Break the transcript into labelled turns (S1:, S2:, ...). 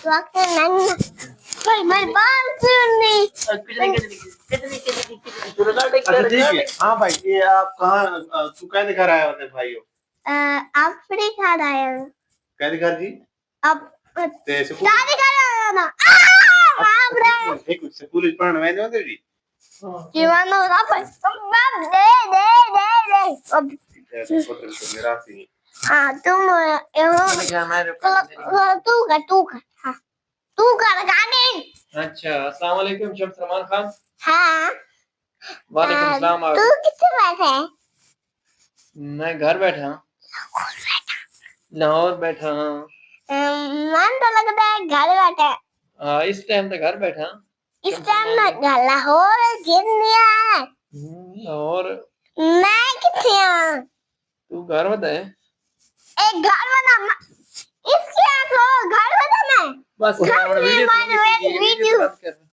S1: वक्त नहीं भाई मैं बाल सुननी
S2: अच्छा ठीक है। हाँ भाई, ये आप कहाँ तू क्या दिखा रहा है अपने भाइयों?
S1: अफ्रीका आया
S2: क्या दिखा जी?
S1: अब
S2: ते स्कूल
S1: शादी कर ना बाप रे
S2: एक स्कूल पढ़ने में नहीं होते जी?
S1: जीवन होना पर बाप दे दे दे दे अब
S2: मेरा सी
S1: हाँ तुम तू कर हाँ तू कर गाने
S3: अच्छा, अस्सलाम वालेकुम शम्स रमान खान।
S1: हाँ
S3: वालेकुम सलाम।
S1: तू कितने बैठे है
S3: मैं घर बैठा हूँ, लाहौर बैठा हूँ।
S1: मन तो लगता है घर बैठे
S3: इस टाइम तक घर बैठा हूँ।
S1: इस टाइम ना लाहौर गिरनिया है
S3: और
S1: मैं कितने
S3: तू घर बता है?
S1: एक घर बना इसके आंखों घर बना
S3: बस
S1: वीडियो